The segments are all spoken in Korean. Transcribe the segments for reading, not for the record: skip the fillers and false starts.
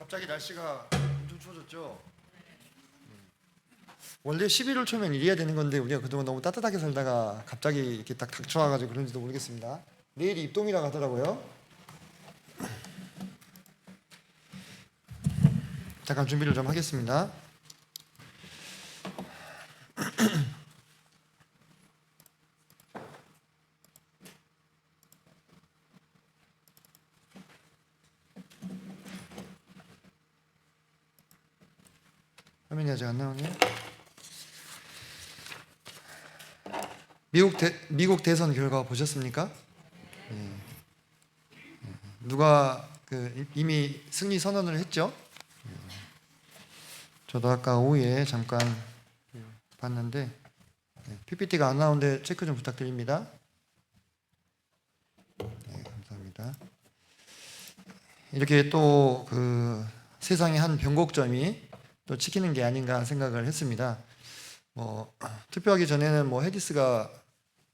갑자기 날씨가 엄청 추워졌죠. 원래 11월 초면 이래야 되는 건데 우리가 그동안 너무 따뜻하게 살다가 갑자기 이렇게 딱 닥쳐와가지고 그런지도 모르겠습니다. 내일이 입동이라고 하더라고요. 잠깐 준비를 좀 하겠습니다. 화면이 아직 안 나오네요. 미국 대선 결과 보셨습니까? 누가 이미 승리 선언을 했죠? 저도 아까 오후에 잠깐 봤는데 PPT가 안 나오는데 체크 좀 부탁드립니다. 네, 감사합니다. 이렇게 또 세상의 한 변곡점이 또 찍히는 게 아닌가 생각을 했습니다. 투표하기 전에는 해디스가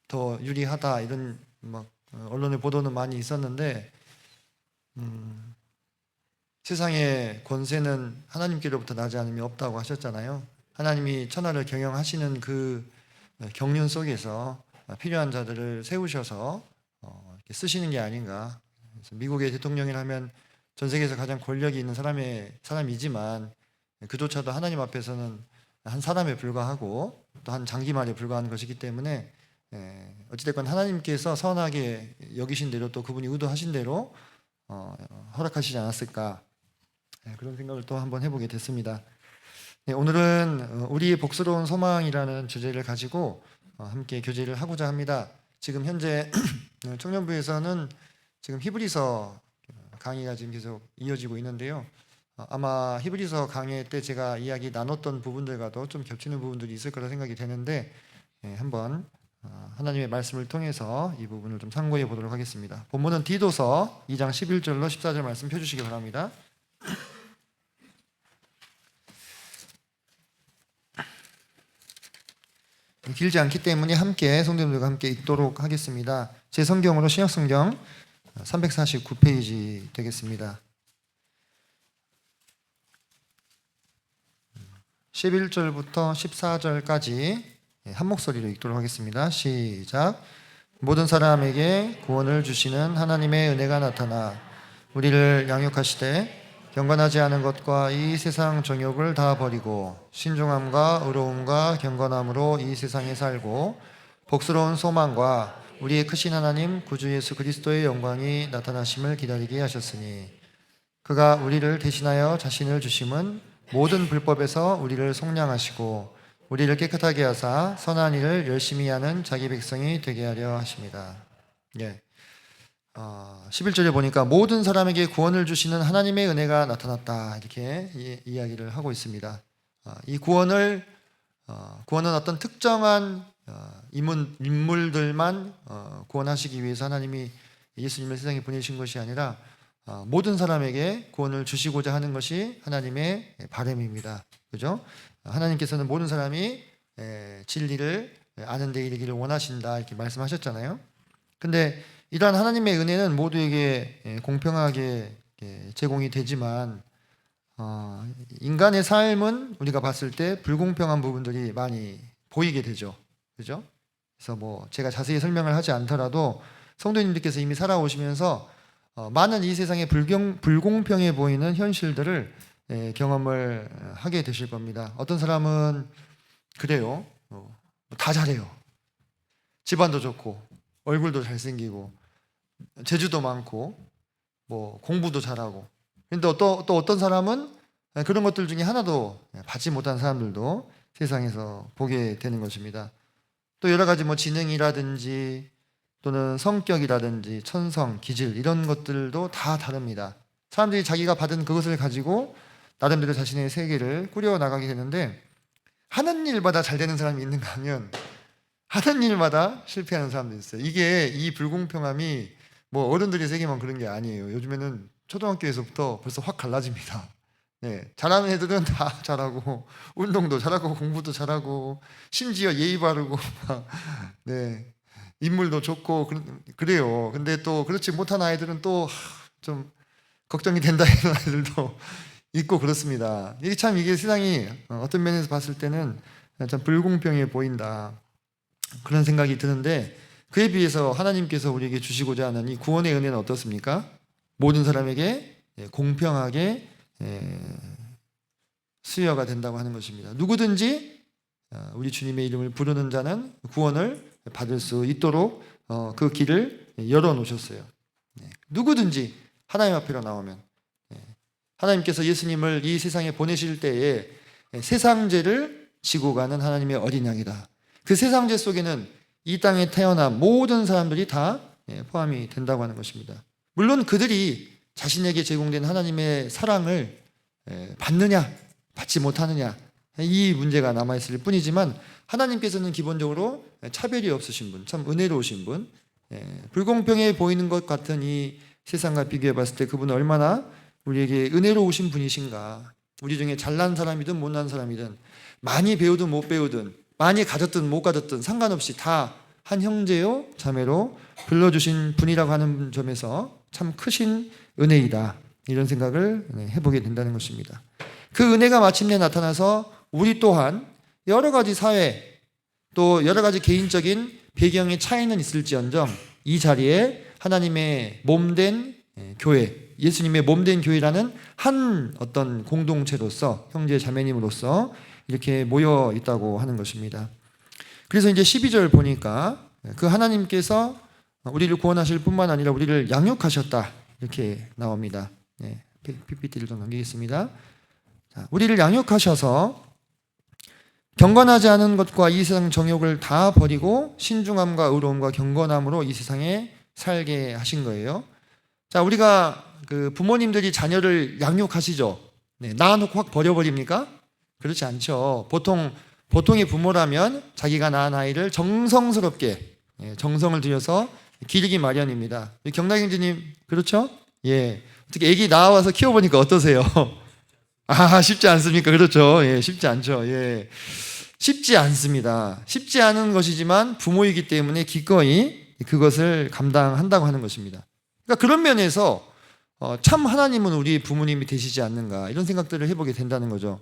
더 유리하다 이런 언론의 보도는 많이 있었는데 세상의 권세는 하나님께로부터 나지 않음이 없다고 하셨잖아요. 하나님이 천하를 경영하시는 그 경륜 속에서 필요한 자들을 세우셔서 이렇게 쓰시는 게 아닌가. 그래서 미국의 대통령이라면 전 세계에서 가장 권력이 있는 사람이지만 그조차도 하나님 앞에서는 한 사람에 불과하고 또 한 장기말에 불과한 것이기 때문에 어찌됐건 하나님께서 선하게 여기신 대로 또 그분이 의도하신 대로 허락하시지 않았을까, 그런 생각을 또 한번 해보게 됐습니다. 오늘은 우리의 복스러운 소망이라는 주제를 가지고 함께 교제를 하고자 합니다. 지금 현재 청년부에서는 지금 히브리서 강의가 지금 계속 이어지고 있는데요. 아마 히브리서 강의 때 제가 이야기 나눴던 부분들과도 좀 겹치는 부분들이 있을 거라 생각이 되는데 한번 하나님의 말씀을 통해서 이 부분을 좀 참고해 보도록 하겠습니다. 본문은 디도서 2장 11절로 14절 말씀 펴주시기 바랍니다. 길지 않기 때문에 함께 성도님들과 함께 읽도록 하겠습니다. 제 성경으로 신약성경 349페이지 되겠습니다. 11절부터 14절까지 한 목소리로 읽도록 하겠습니다. 시작. 모든 사람에게 구원을 주시는 하나님의 은혜가 나타나 우리를 양육하시되 경건하지 않은 것과 이 세상 정욕을 다 버리고 신중함과 의로움과 경건함으로 이 세상에 살고 복스러운 소망과 우리의 크신 하나님 구주 예수 그리스도의 영광이 나타나심을 기다리게 하셨으니 그가 우리를 대신하여 자신을 주심은 모든 불법에서 우리를 속량하시고 우리를 깨끗하게 하사 선한 일을 열심히 하는 자기 백성이 되게 하려 하십니다. 11절에 보니까 모든 사람에게 구원을 주시는 하나님의 은혜가 나타났다, 이렇게 이야기를 하고 있습니다. 이 구원은 어떤 특정한 인물들만 구원하시기 위해서 하나님이 예수님을 세상에 보내신 것이 아니라 모든 사람에게 구원을 주시고자 하는 것이 하나님의 바람입니다. 그죠? 하나님께서는 모든 사람이 진리를 아는 데 이르기를 원하신다, 이렇게 말씀하셨잖아요. 근데 이러한 하나님의 은혜는 모두에게 공평하게 제공이 되지만 인간의 삶은 우리가 봤을 때 불공평한 부분들이 많이 보이게 되죠. 그죠? 그래서 제가 자세히 설명을 하지 않더라도 성도님들께서 이미 살아오시면서 많은 이 세상의 불공평해 보이는 현실들을 경험을 하게 되실 겁니다. 어떤 사람은 그래요. 다 잘해요. 집안도 좋고 얼굴도 잘생기고 재주도 많고 공부도 잘하고. 그런데 또 어떤 사람은 그런 것들 중에 하나도 받지 못한 사람들도 세상에서 보게 되는 것입니다. 또 여러 가지 지능이라든지 또는 성격이라든지 천성, 기질 이런 것들도 다 다릅니다. 사람들이 자기가 받은 그것을 가지고 나름대로 자신의 세계를 꾸려나가게 되는데 하는 일마다 잘 되는 사람이 있는가 하면 하는 일마다 실패하는 사람도 있어요. 이 불공평함이 어른들의 세계만 그런 게 아니에요. 요즘에는 초등학교에서부터 벌써 확 갈라집니다. 잘하는 애들은 다 잘하고 운동도 잘하고 공부도 잘하고 심지어 예의 바르고 인물도 좋고 그래요. 근데 또 그렇지 못한 아이들은 또 좀 걱정이 된다 이런 아이들도 있고 그렇습니다. 이게 세상이 어떤 면에서 봤을 때는 참 불공평해 보인다, 그런 생각이 드는데, 그에 비해서 하나님께서 우리에게 주시고자 하는 이 구원의 은혜는 어떻습니까? 모든 사람에게 공평하게 수여가 된다고 하는 것입니다. 누구든지 우리 주님의 이름을 부르는 자는 구원을 받을 수 있도록 그 길을 열어놓으셨어요. 누구든지 하나님 앞으로 나오면, 하나님께서 예수님을 이 세상에 보내실 때에 세상죄를 지고 가는 하나님의 어린 양이다. 그 세상죄 속에는 이 땅에 태어난 모든 사람들이 다 포함이 된다고 하는 것입니다. 물론 그들이 자신에게 제공된 하나님의 사랑을 받느냐 받지 못하느냐, 이 문제가 남아있을 뿐이지만, 하나님께서는 기본적으로 차별이 없으신 분, 참 은혜로우신 분, 불공평해 보이는 것 같은 이 세상과 비교해 봤을 때 그분은 얼마나 우리에게 은혜로우신 분이신가. 우리 중에 잘난 사람이든 못난 사람이든, 많이 배우든 못 배우든, 많이 가졌든 못 가졌든 상관없이 다 한 형제요 자매로 불러주신 분이라고 하는 점에서 참 크신 은혜이다, 이런 생각을 해보게 된다는 것입니다. 그 은혜가 마침내 나타나서 우리 또한 여러 가지 사회, 또 여러 가지 개인적인 배경의 차이는 있을지언정 이 자리에 하나님의 몸된 교회, 예수님의 몸된 교회라는 한 어떤 공동체로서, 형제 자매님으로서 이렇게 모여 있다고 하는 것입니다. 그래서 이제 12절 보니까 그 하나님께서 우리를 구원하실 뿐만 아니라 우리를 양육하셨다, 이렇게 나옵니다. PPT를 좀 넘기겠습니다. 자, 우리를 양육하셔서 경건하지 않은 것과 이 세상 정욕을 다 버리고 신중함과 의로움과 경건함으로 이 세상에 살게 하신 거예요. 자, 우리가 그 부모님들이 자녀를 양육하시죠. 낳아놓고 확 버려버립니까? 그렇지 않죠. 보통의 부모라면 자기가 낳은 아이를 정성스럽게 정성을 들여서 기르기 마련입니다. 경락형제님 그렇죠? 어떻게 아기 낳아와서 키워보니까 어떠세요? 쉽지 않습니까? 그렇죠. 쉽지 않죠. 쉽지 않습니다. 쉽지 않은 것이지만 부모이기 때문에 기꺼이 그것을 감당한다고 하는 것입니다. 그러니까 그런 면에서 참 하나님은 우리 부모님이 되시지 않는가, 이런 생각들을 해보게 된다는 거죠.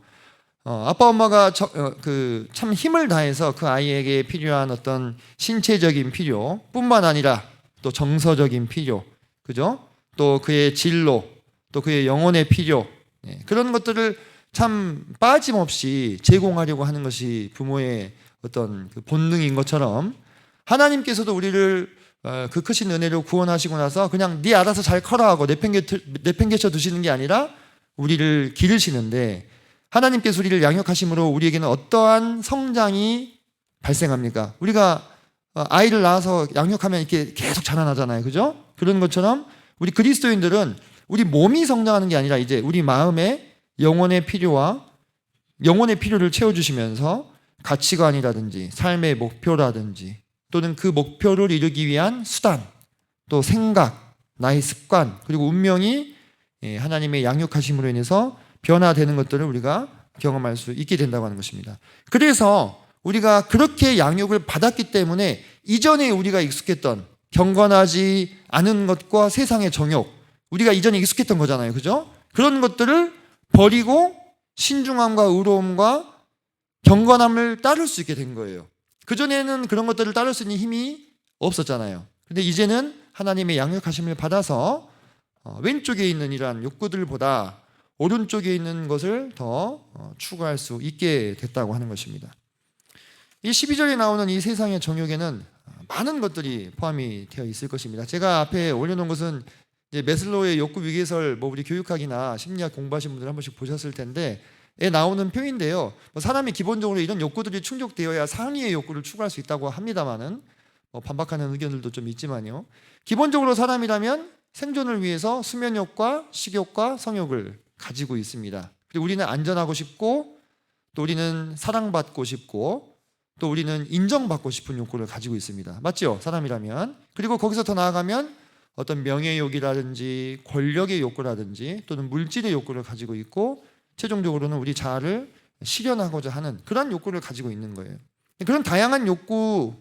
아빠 엄마가 참 힘을 다해서 그 아이에게 필요한 어떤 신체적인 필요 뿐만 아니라 또 정서적인 필요, 그죠? 또 그의 진로, 또 그의 영혼의 필요, 그런 것들을 참 빠짐없이 제공하려고 하는 것이 부모의 어떤 그 본능인 것처럼, 하나님께서도 우리를 그 크신 은혜로 구원하시고 나서 그냥 네 알아서 잘 커라 하고 내팽개쳐 두시는 게 아니라 우리를 기르시는데, 하나님께서 우리를 양육하심으로 우리에게는 어떠한 성장이 발생합니까? 우리가 아이를 낳아서 양육하면 이렇게 계속 자라나잖아요, 그죠? 그런 것처럼 우리 그리스도인들은 우리 몸이 성장하는 게 아니라 이제 우리 마음의 영혼의 필요를 채워주시면서 가치관이라든지 삶의 목표라든지, 또는 그 목표를 이루기 위한 수단, 또 생각, 나의 습관, 그리고 운명이 하나님의 양육하심으로 인해서 변화되는 것들을 우리가 경험할 수 있게 된다고 하는 것입니다. 그래서 우리가 그렇게 양육을 받았기 때문에 이전에 우리가 익숙했던 경건하지 않은 것과 세상의 정욕, 우리가 이전에 익숙했던 거잖아요, 그죠? 그런 것들을 버리고 신중함과 의로움과 경건함을 따를 수 있게 된 거예요. 그전에는 그런 것들을 따를 수 있는 힘이 없었잖아요. 근데 이제는 하나님의 양육하심을 받아서 왼쪽에 있는 이러한 욕구들보다 오른쪽에 있는 것을 더 추구할 수 있게 됐다고 하는 것입니다. 이 12절에 나오는 이 세상의 정욕에는 많은 것들이 포함이 되어 있을 것입니다. 제가 앞에 올려놓은 것은 이제 메슬로우의 욕구 위계설, 우리 교육학이나 심리학 공부하신 분들 한 번씩 보셨을 텐데 나오는 표인데요. 사람이 기본적으로 이런 욕구들이 충족되어야 상위의 욕구를 추구할 수 있다고 합니다만은 반박하는 의견들도 좀 있지만요. 기본적으로 사람이라면 생존을 위해서 수면욕과 식욕과 성욕을 가지고 있습니다. 그리고 우리는 안전하고 싶고, 또 우리는 사랑받고 싶고, 또 우리는 인정받고 싶은 욕구를 가지고 있습니다. 맞죠? 사람이라면. 그리고 거기서 더 나아가면 어떤 명예욕이라든지 권력의 욕구라든지 또는 물질의 욕구를 가지고 있고, 최종적으로는 우리 자아를 실현하고자 하는 그런 욕구를 가지고 있는 거예요. 그런 다양한 욕구,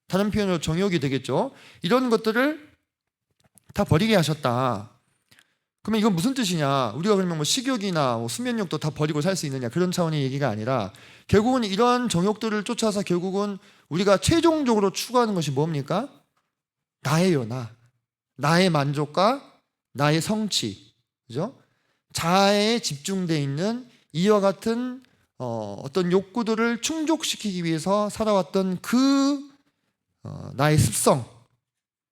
다른 표현으로 정욕이 되겠죠. 이런 것들을 다 버리게 하셨다. 그러면 이건 무슨 뜻이냐? 우리가 그러면 뭐 식욕이나 뭐 수면욕도 다 버리고 살 수 있느냐? 그런 차원의 얘기가 아니라 결국은 이런 정욕들을 쫓아서 결국은 우리가 최종적으로 추구하는 것이 뭡니까? 나예요, 나. 나의 만족과 나의 성취, 그죠? 자아에 집중되어 있는 이와 같은 어떤 욕구들을 충족시키기 위해서 살아왔던 나의 습성,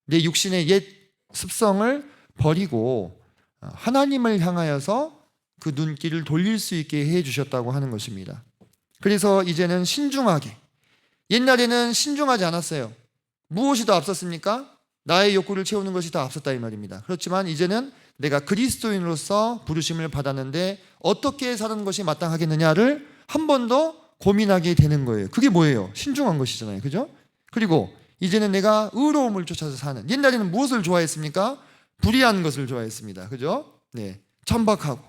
내 육신의 옛 습성을 버리고 하나님을 향하여서 그 눈길을 돌릴 수 있게 해주셨다고 하는 것입니다. 그래서 이제는 신중하게, 옛날에는 신중하지 않았어요. 무엇이 더 앞섰습니까? 나의 욕구를 채우는 것이 더 앞섰다 이 말입니다. 그렇지만 이제는 내가 그리스도인으로서 부르심을 받았는데 어떻게 사는 것이 마땅하겠느냐를 한 번 더 고민하게 되는 거예요. 그게 뭐예요? 신중한 것이잖아요. 그죠? 그리고 이제는 내가 의로움을 쫓아서 사는, 옛날에는 무엇을 좋아했습니까? 불의한 것을 좋아했습니다. 그죠? 네. 천박하고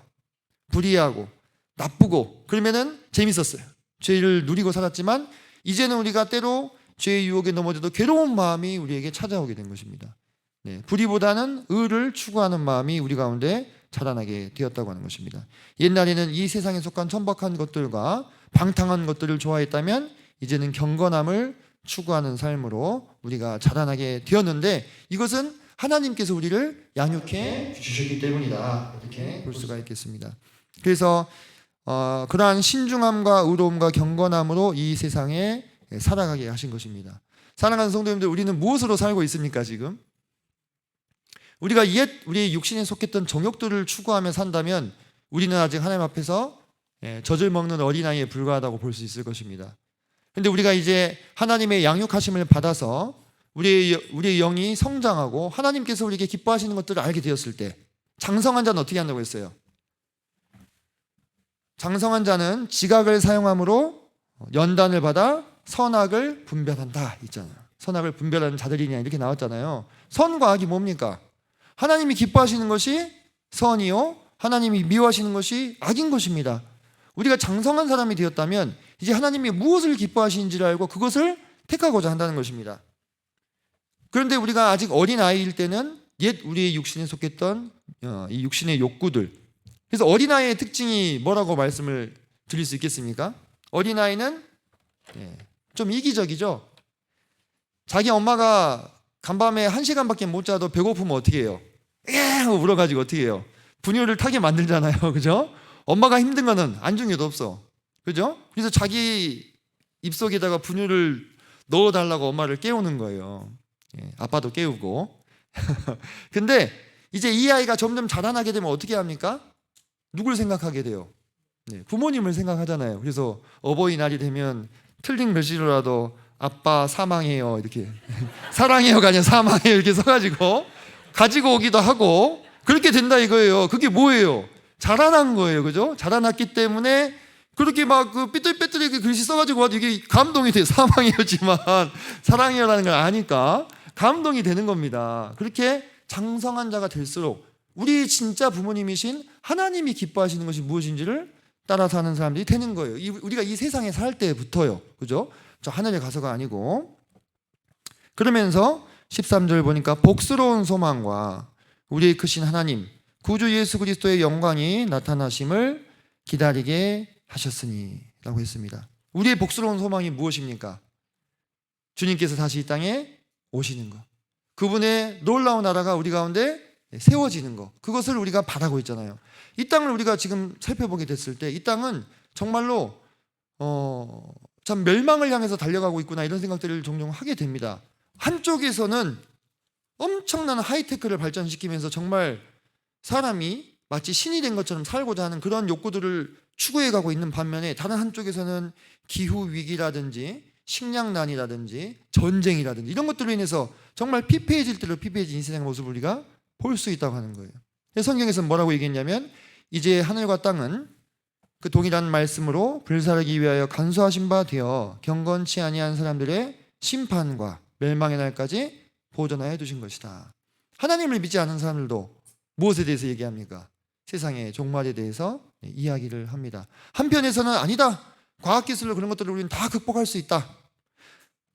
불의하고 나쁘고 그러면은 재밌었어요. 죄를 누리고 살았지만 이제는 우리가 때로 죄의 유혹에 넘어져도 괴로운 마음이 우리에게 찾아오게 된 것입니다. 네. 불의보다는 의를 추구하는 마음이 우리 가운데 자라나게 되었다고 하는 것입니다. 옛날에는 이 세상에 속한 천박한 것들과 방탕한 것들을 좋아했다면 이제는 경건함을 추구하는 삶으로 우리가 자라나게 되었는데 이것은 하나님께서 우리를 양육해 주셨기 때문이다. 이렇게 볼 수가 있겠습니다. 그래서 그러한 신중함과 의로움과 경건함으로 이 세상에 살아가게 하신 것입니다. 사랑하는 성도님들, 우리는 무엇으로 살고 있습니까? 지금 우리가 우리의 육신에 속했던 정욕들을 추구하며 산다면 우리는 아직 하나님 앞에서 젖을 먹는 어린아이에 불과하다고 볼 수 있을 것입니다. 그런데 우리가 이제 하나님의 양육하심을 받아서 우리의 영이 성장하고 하나님께서 우리에게 기뻐하시는 것들을 알게 되었을 때 장성한 자는 어떻게 한다고 했어요? 장성한 자는 지각을 사용함으로 연단을 받아 선악을 분별한다 있잖아요. 선악을 분별하는 자들이냐 이렇게 나왔잖아요. 선과 악이 뭡니까? 하나님이 기뻐하시는 것이 선이요, 하나님이 미워하시는 것이 악인 것입니다. 우리가 장성한 사람이 되었다면 이제 하나님이 무엇을 기뻐하시는지를 알고 그것을 택하고자 한다는 것입니다. 그런데 우리가 아직 어린아이일 때는 옛 우리의 육신에 속했던 이 육신의 욕구들, 그래서 어린아이의 특징이 뭐라고 말씀을 드릴 수 있겠습니까? 어린아이는 좀 이기적이죠. 자기 엄마가 간밤에 1시간밖에 못 자도 배고프면 어떻게 해요? 하고 울어가지고 어떻게 해요? 분유를 타게 만들잖아요. 그죠? 엄마가 힘든 거는 안중에도 없어. 그죠? 그래서 자기 입속에다가 분유를 넣어달라고 엄마를 깨우는 거예요. 아빠도 깨우고. 근데 이제 이 아이가 점점 자라나게 되면 어떻게 합니까? 누굴 생각하게 돼요? 부모님을 생각하잖아요. 그래서 어버이날이 되면 틀린 글씨로라도 아빠 사망해요 이렇게 사랑해요가 아니라 사망해요 이렇게 써가지고 가지고 오기도 하고 그렇게 된다 이거예요. 그게 뭐예요? 자라난 거예요. 그죠? 자라났기 때문에 그렇게 막 그 삐뚤빼뚤하게 글씨 써가지고 와도 이게 감동이 돼요. 사망해요지만 사랑해요라는 걸 아니까 감동이 되는 겁니다. 그렇게 장성한 자가 될수록 우리 진짜 부모님이신 하나님이 기뻐하시는 것이 무엇인지를 따라 사는 사람들이 되는 거예요. 우리가 이 세상에 살 때부터요. 그죠? 저 하늘에 가서가 아니고. 그러면서 13절 보니까 복스러운 소망과 우리의 크신 하나님 구주 예수 그리스도의 영광이 나타나심을 기다리게 하셨으니 라고 했습니다. 우리의 복스러운 소망이 무엇입니까? 주님께서 다시 이 땅에 오시는 것, 그분의 놀라운 나라가 우리 가운데 세워지는 것, 그것을 우리가 바라고 있잖아요. 이 땅을 우리가 지금 살펴보게 됐을 때 이 땅은 정말로 참 멸망을 향해서 달려가고 있구나 이런 생각들을 종종 하게 됩니다. 한쪽에서는 엄청난 하이테크를 발전시키면서 정말 사람이 마치 신이 된 것처럼 살고자 하는 그런 욕구들을 추구해가고 있는 반면에 다른 한쪽에서는 기후위기라든지 식량난이라든지 전쟁이라든지 이런 것들로 인해서 정말 피폐해질 대로 피폐해진 인생의 모습을 우리가 볼 수 있다고 하는 거예요. 성경에서는 뭐라고 얘기했냐면 이제 하늘과 땅은 그 동일한 말씀으로 불사르기 위하여 간수하신 바 되어 경건치 아니한 사람들의 심판과 멸망의 날까지 보존하여 두신 것이다. 하나님을 믿지 않은 사람들도 무엇에 대해서 얘기합니까? 세상의 종말에 대해서 이야기를 합니다. 한편에서는 아니다, 과학기술로 그런 것들을 우리는 다 극복할 수 있다.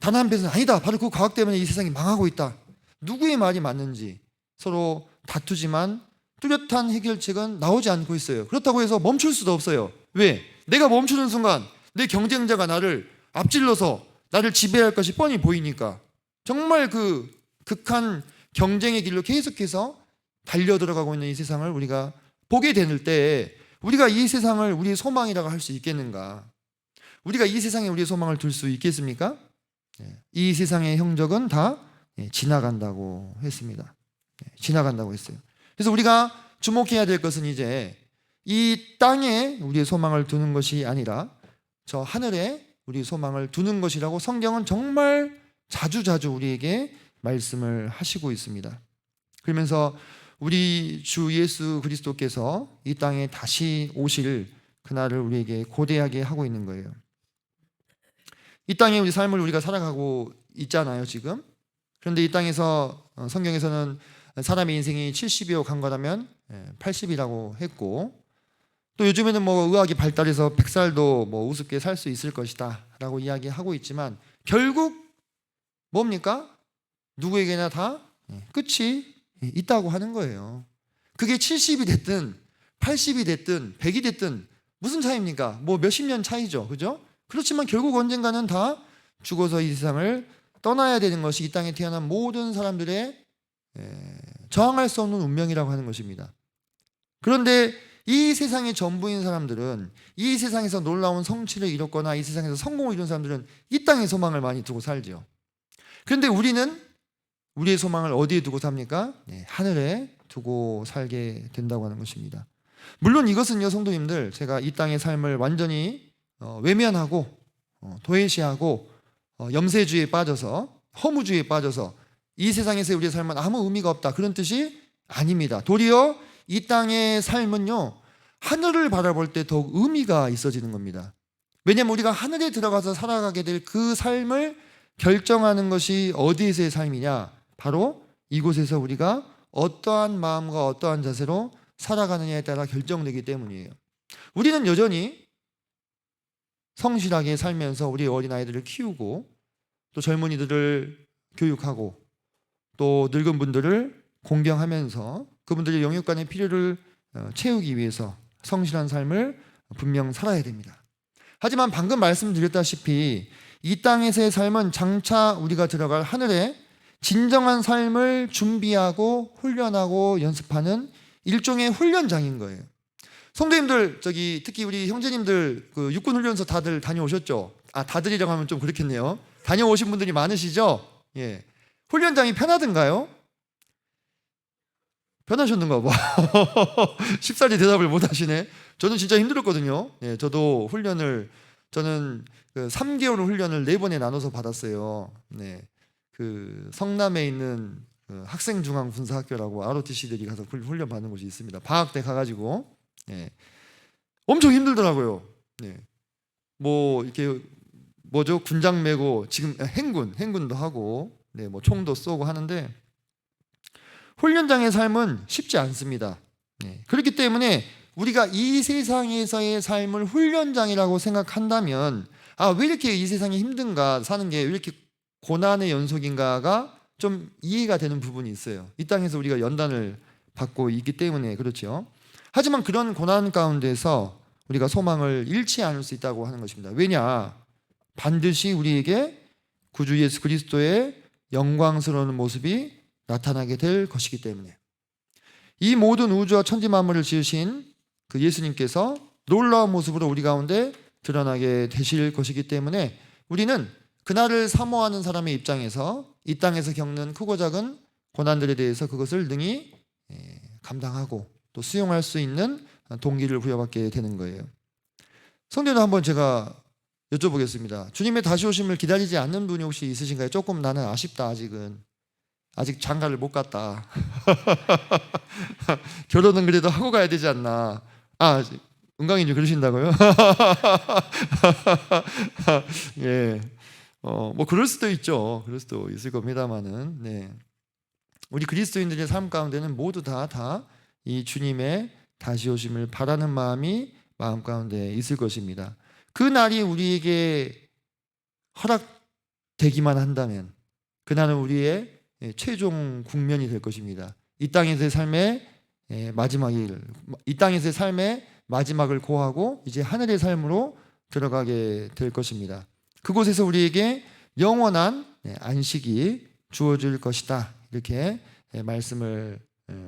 다른 한편에서는 아니다, 바로 그 과학 때문에 이 세상이 망하고 있다. 누구의 말이 맞는지 서로 다투지만 뚜렷한 해결책은 나오지 않고 있어요. 그렇다고 해서 멈출 수도 없어요. 왜? 내가 멈추는 순간 내 경쟁자가 나를 앞질러서 나를 지배할 것이 뻔히 보이니까 정말 그 극한 경쟁의 길로 계속해서 달려들어가고 있는 이 세상을 우리가 보게 될 때 우리가 이 세상을 우리의 소망이라고 할 수 있겠는가? 우리가 이 세상에 우리의 소망을 둘 수 있겠습니까? 이 세상의 형적은 다 지나간다고 했습니다. 지나간다고 했어요. 그래서 우리가 주목해야 될 것은 이제 이 땅에 우리의 소망을 두는 것이 아니라 저 하늘에 우리의 소망을 두는 것이라고 성경은 정말 자주자주 우리에게 말씀을 하시고 있습니다. 그러면서 우리 주 예수 그리스도께서 이 땅에 다시 오실 그날을 우리에게 고대하게 하고 있는 거예요. 이 땅에 우리 삶을 우리가 살아가고 있잖아요, 지금. 그런데 이 땅에서 성경에서는 사람의 인생이 70이요 간거라면 80이라고 했고, 또 요즘에는 뭐 의학이 발달해서 100살도 뭐 우습게 살 수 있을 것이다 라고 이야기하고 있지만 결국 뭡니까? 누구에게나 다 끝이 있다고 하는 거예요. 그게 70이 됐든 80이 됐든 100이 됐든 무슨 차이입니까? 뭐 몇십 년 차이죠, 그죠? 그렇지만 결국 언젠가는 다 죽어서 이 세상을 떠나야 되는 것이 이 땅에 태어난 모든 사람들의 저항할 수 없는 운명이라고 하는 것입니다. 그런데 이 세상의 전부인 사람들은, 이 세상에서 놀라운 성취를 이뤘거나 이 세상에서 성공을 이룬 사람들은 이 땅에 소망을 많이 두고 살죠. 그런데 우리는 우리의 소망을 어디에 두고 삽니까? 하늘에 두고 살게 된다고 하는 것입니다. 물론 이것은요, 성도님들, 제가 이 땅의 삶을 완전히 외면하고 도외시하고 염세주의에 빠져서, 허무주의에 빠져서 이 세상에서 우리의 삶은 아무 의미가 없다, 그런 뜻이 아닙니다. 도리어 이 땅의 삶은요, 하늘을 바라볼 때 더욱 의미가 있어지는 겁니다. 왜냐하면 우리가 하늘에 들어가서 살아가게 될 그 삶을 결정하는 것이 어디에서의 삶이냐? 바로 이곳에서 우리가 어떠한 마음과 어떠한 자세로 살아가느냐에 따라 결정되기 때문이에요. 우리는 여전히 성실하게 살면서 우리 어린아이들을 키우고, 또 젊은이들을 교육하고, 또 늙은 분들을 공경하면서 그분들의 영육간의 필요를 채우기 위해서 성실한 삶을 분명 살아야 됩니다. 하지만 방금 말씀드렸다시피 이 땅에서의 삶은 장차 우리가 들어갈 하늘에 진정한 삶을 준비하고 훈련하고 연습하는 일종의 훈련장인 거예요. 성도님들, 특히 우리 형제님들 그 육군훈련소 다들 다녀오셨죠? 다들이라고 하면 좀 그렇겠네요. 다녀오신 분들이 많으시죠? 예. 훈련장이 편하던가요? 편하셨는가 봐. 쉽사리 대답을 못 하시네. 저는 진짜 힘들었거든요. 예, 저도 저는 그 3개월 훈련을 4번에 나눠서 받았어요. 네. 그 성남에 있는 그 학생중앙군사학교라고 ROTC들이 가서 훈련 받는 곳이 있습니다. 방학 때 가가지고 엄청 힘들더라고요. 뭐 이렇게 군장 메고 지금 행군도 하고 뭐 총도 쏘고 하는데 훈련장의 삶은 쉽지 않습니다. 그렇기 때문에 우리가 이 세상에서의 삶을 훈련장이라고 생각한다면 왜 이렇게 이 세상이 힘든가, 사는 게 왜 이렇게 고난의 연속인가가 좀 이해가 되는 부분이 있어요. 이 땅에서 우리가 연단을 받고 있기 때문에 그렇죠. 하지만 그런 고난 가운데서 우리가 소망을 잃지 않을 수 있다고 하는 것입니다. 왜냐? 반드시 우리에게 구주 예수 그리스도의 영광스러운 모습이 나타나게 될 것이기 때문에 이 모든 우주와 천지 만물을 지으신 그 예수님께서 놀라운 모습으로 우리 가운데 드러나게 되실 것이기 때문에 우리는 그날을 사모하는 사람의 입장에서 이 땅에서 겪는 크고 작은 고난들에 대해서 그것을 능히 감당하고 또 수용할 수 있는 동기를 부여받게 되는 거예요. 성도님, 한번 제가 여쭤보겠습니다. 주님의 다시 오심을 기다리지 않는 분이 혹시 있으신가요? 조금 나는 아쉽다, 아직 장가를 못 갔다. 결혼은 그래도 하고 가야 되지 않나. 은강이님 그러신다고요? 예. 뭐 그럴 수도 있죠. 그럴 수도 있을 겁니다만은, 우리 그리스도인들의 삶 가운데는 모두 다 이 주님의 다시 오심을 바라는 마음이 마음 가운데 있을 것입니다. 그 날이 우리에게 허락되기만 한다면 그날은 우리의 최종 국면이 될 것입니다. 이 땅에서의 삶의 마지막일, 이 땅에서의 삶의 마지막을 고하고 이제 하늘의 삶으로 들어가게 될 것입니다. 그곳에서 우리에게 영원한 안식이 주어질 것이다, 이렇게 말씀을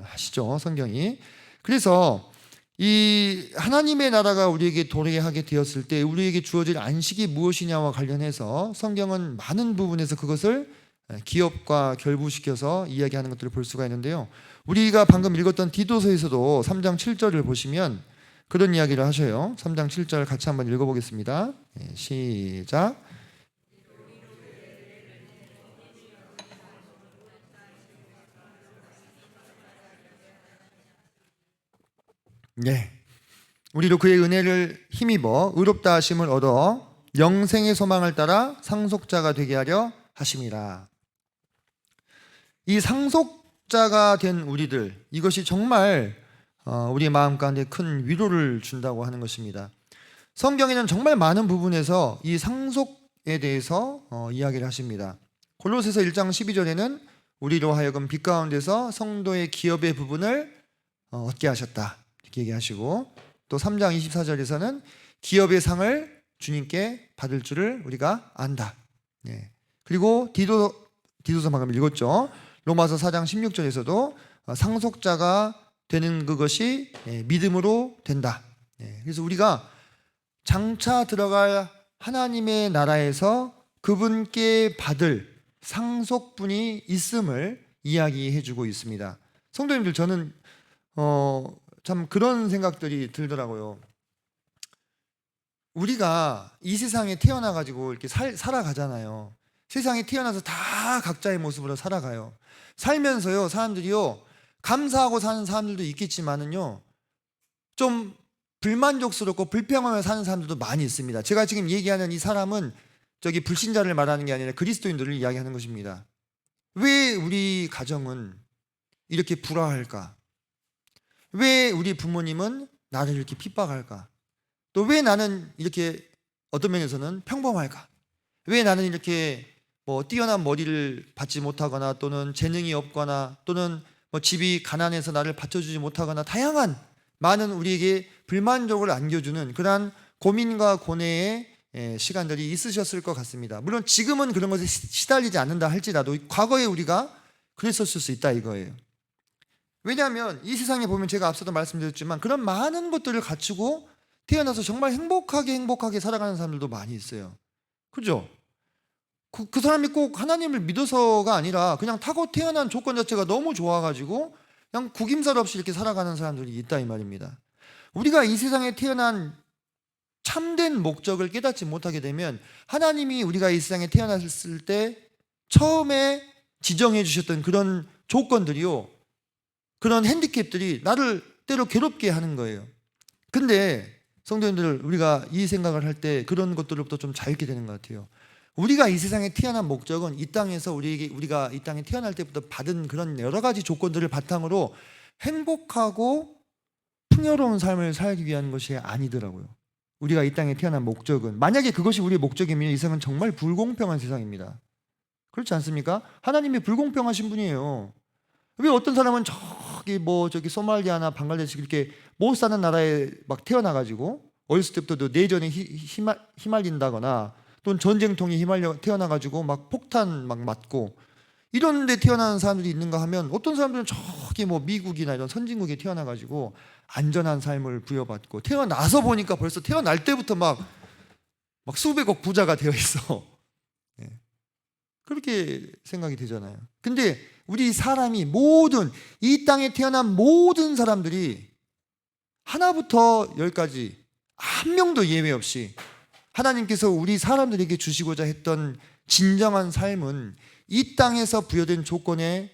하시죠, 성경이. 그래서 이 하나님의 나라가 우리에게 도래하게 되었을 때 우리에게 주어질 안식이 무엇이냐와 관련해서 성경은 많은 부분에서 그것을 기업과 결부시켜서 이야기하는 것들을 볼 수가 있는데요, 우리가 방금 읽었던 디도서에서도 3장 7절을 보시면 그런 이야기를 하셔요. 3장 7절 같이 한번 읽어보겠습니다. 시작. 네, 우리로 그의 은혜를 힘입어 의롭다 하심을 얻어 영생의 소망을 따라 상속자가 되게 하려 하심이라. 이 상속자가 된 우리들, 이것이 정말 우리의 마음 가운데 큰 위로를 준다고 하는 것입니다. 성경에는 정말 많은 부분에서 이 상속에 대해서 이야기를 하십니다. 골로새서 1장 12절에는 우리로 하여금 빛 가운데서 성도의 기업의 부분을 얻게 하셨다, 이렇게 얘기하시고, 또 3장 24절에서는 기업의 상을 주님께 받을 줄을 우리가 안다. 그리고 디도서 방금 읽었죠. 로마서 4장 16절에서도 상속자가 되는 그것이 믿음으로 된다. 그래서 우리가 장차 들어갈 하나님의 나라에서 그분께 받을 상속분이 있음을 이야기해 주고 있습니다. 성도님들, 저는 참 그런 생각들이 들더라고요. 우리가 이 세상에 태어나가지고 이렇게 살아가잖아요. 세상에 태어나서 다 각자의 모습으로 살아가요. 살면서요, 사람들이요, 감사하고 사는 사람들도 있겠지만은요, 좀 불만족스럽고 불평하며 사는 사람들도 많이 있습니다. 제가 지금 얘기하는 이 사람은 저기 불신자를 말하는 게 아니라 그리스도인들을 이야기하는 것입니다. 왜 우리 가정은 이렇게 불화할까? 왜 우리 부모님은 나를 이렇게 핍박할까? 또 왜 나는 이렇게 어떤 면에서는 평범할까? 왜 나는 이렇게 뛰어난 머리를 받지 못하거나, 또는 재능이 없거나, 또는 집이 가난해서 나를 받쳐주지 못하거나, 다양한 많은 우리에게 불만족을 안겨주는 그러한 고민과 고뇌의 시간들이 있으셨을 것 같습니다. 물론 지금은 그런 것에 시달리지 않는다 할지라도 과거에 우리가 그랬었을 수 있다, 이거예요. 왜냐하면 이 세상에 보면 제가 앞서도 말씀드렸지만 그런 많은 것들을 갖추고 태어나서 정말 행복하게 살아가는 사람들도 많이 있어요. 그죠? 그 사람이 꼭 하나님을 믿어서가 아니라 그냥 타고 태어난 조건 자체가 너무 좋아가지고 그냥 구김살 없이 이렇게 살아가는 사람들이 있다, 이 말입니다. 우리가 이 세상에 태어난 참된 목적을 깨닫지 못하게 되면 하나님이 우리가 이 세상에 태어났을 때 처음에 지정해 주셨던 그런 조건들이요, 그런 핸디캡들이 나를 때로 괴롭게 하는 거예요. 근데 성도님들, 우리가 이 생각을 할 때 그런 것들로부터 좀 자유롭게 되는 것 같아요. 우리가 이 세상에 태어난 목적은 이 땅에서 우리가 이 땅에 태어날 때부터 받은 그런 여러 가지 조건들을 바탕으로 행복하고 풍요로운 삶을 살기 위한 것이 아니더라고요. 우리가 이 땅에 태어난 목적은, 만약에 그것이 우리의 목적이면 이 세상은 정말 불공평한 세상입니다. 그렇지 않습니까? 하나님이 불공평하신 분이에요. 왜 어떤 사람은 저기 소말리아나 방글라데시 이렇게 못 사는 나라에 막 태어나가지고 어렸을 때부터 내전에 휘말린다거나, 또는 전쟁통에 태어나가지고 막 폭탄 막 맞고 이런 데 태어나는 사람들이 있는가 하면, 어떤 사람들은 저기 미국이나 이런 선진국에 태어나가지고 안전한 삶을 부여받고, 태어나서 보니까 벌써 태어날 때부터 막 수백억 부자가 되어 있어. 그렇게 생각이 되잖아요. 근데 우리 사람이 모든 이 땅에 태어난 모든 사람들이 하나부터 열까지 한 명도 예외 없이 하나님께서 우리 사람들에게 주시고자 했던 진정한 삶은 이 땅에서 부여된 조건에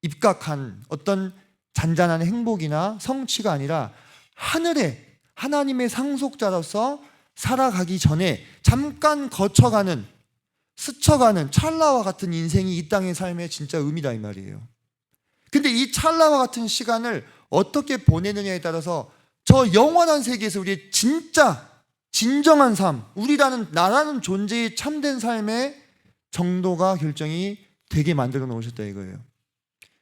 입각한 어떤 잔잔한 행복이나 성취가 아니라 하늘에 하나님의 상속자로서 살아가기 전에 잠깐 거쳐가는, 스쳐가는 찰나와 같은 인생이 이 땅의 삶의 진짜 의미다, 이 말이에요. 근데 이 찰나와 같은 시간을 어떻게 보내느냐에 따라서 저 영원한 세계에서 우리의 진정한 삶, 나라는 존재의 참된 삶의 정도가 결정이 되게 만들어 놓으셨다, 이거예요.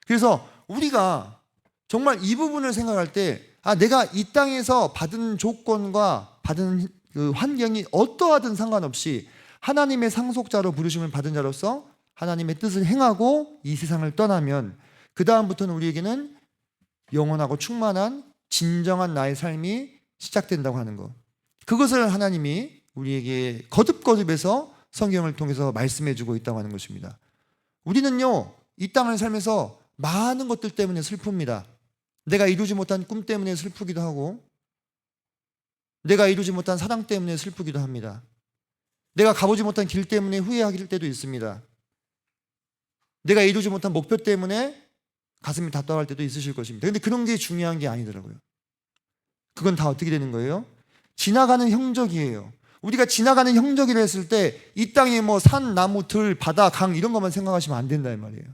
그래서 우리가 정말 이 부분을 생각할 때 내가 이 땅에서 받은 조건과 받은 그 환경이 어떠하든 상관없이 하나님의 상속자로 부르심을 받은 자로서 하나님의 뜻을 행하고 이 세상을 떠나면 그 다음부터는 우리에게는 영원하고 충만한 진정한 나의 삶이 시작된다고 하는 것. 그것을 하나님이 우리에게 거듭거듭해서 성경을 통해서 말씀해주고 있다고 하는 것입니다. 우리는요, 이 땅을 살면서 많은 것들 때문에 슬픕니다. 내가 이루지 못한 꿈 때문에 슬프기도 하고, 내가 이루지 못한 사랑 때문에 슬프기도 합니다. 내가 가보지 못한 길 때문에 후회할 때도 있습니다. 내가 이루지 못한 목표 때문에 가슴이 답답할 때도 있으실 것입니다. 그런데 그런 게 중요한 게 아니더라고요. 그건 다 어떻게 되는 거예요? 지나가는 형적이에요. 우리가 지나가는 형적이라 했을 때 이 땅에 뭐 산, 나무, 들, 바다, 강 이런 것만 생각하시면 안 된다 이 말이에요.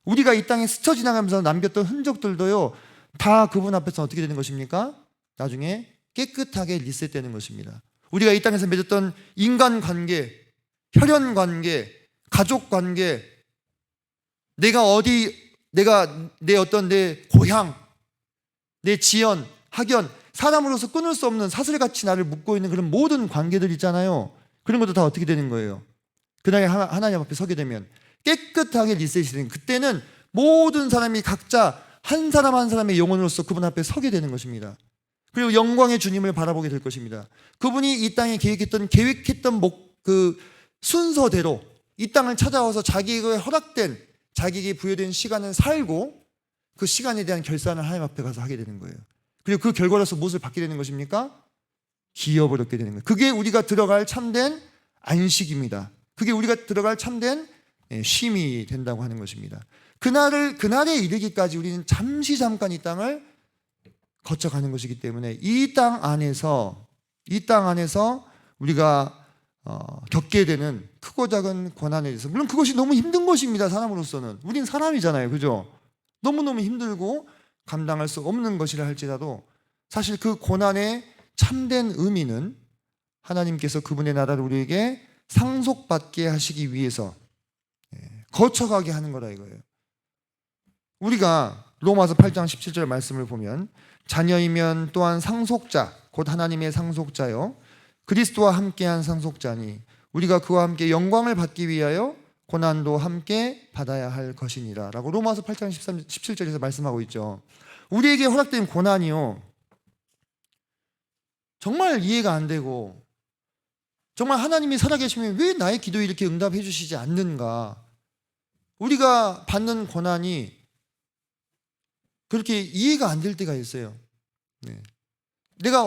우리가 이 땅에 스쳐 지나가면서 남겼던 흔적들도요, 다 그분 앞에서 어떻게 되는 것입니까? 나중에 깨끗하게 리셋되는 것입니다. 우리가 이 땅에서 맺었던 인간관계, 혈연관계, 가족관계, 내 고향, 내 지연, 학연, 사람으로서 끊을 수 없는 사슬같이 나를 묶고 있는 그런 모든 관계들 있잖아요. 그런 것도 다 어떻게 되는 거예요? 그날에 하나님 앞에 서게 되면 깨끗하게 리셋이 되는, 그때는 모든 사람이 각자 한 사람 한 사람의 영혼으로서 그분 앞에 서게 되는 것입니다. 그리고 영광의 주님을 바라보게 될 것입니다. 그분이 이 땅에 계획했던 그 순서대로 이 땅을 찾아와서 자기에게 허락된, 자기에게 부여된 시간을 살고 그 시간에 대한 결산을 하나님 앞에 가서 하게 되는 거예요. 그리고 그 결과로서 무엇을 받게 되는 것입니까? 기업을 얻게 되는 거예요. 그게 우리가 들어갈 참된 안식입니다. 그게 우리가 들어갈 참된 쉼이 된다고 하는 것입니다. 그날에 이르기까지 우리는 잠깐 이 땅을 거쳐가는 것이기 때문에 이 땅 안에서 우리가 겪게 되는 크고 작은 고난에 대해서, 물론 그것이 너무 힘든 것입니다. 사람으로서는. 우린 사람이잖아요. 그죠? 너무너무 힘들고 감당할 수 없는 것이라 할지라도 사실 그 고난의 참된 의미는 하나님께서 그분의 나라를 우리에게 상속받게 하시기 위해서 거쳐가게 하는 거라 이거예요. 우리가 로마서 8장 17절 말씀을 보면 자녀이면 또한 상속자, 곧 하나님의 상속자요 그리스도와 함께한 상속자니 우리가 그와 함께 영광을 받기 위하여 고난도 함께 받아야 할 것이니라 라고 로마서 8장 17절에서 말씀하고 있죠. 우리에게 허락된 고난이요, 정말 이해가 안 되고, 정말 하나님이 살아계시면 왜 나의 기도에 이렇게 응답해 주시지 않는가. 우리가 받는 고난이 그렇게 이해가 안 될 때가 있어요. 내가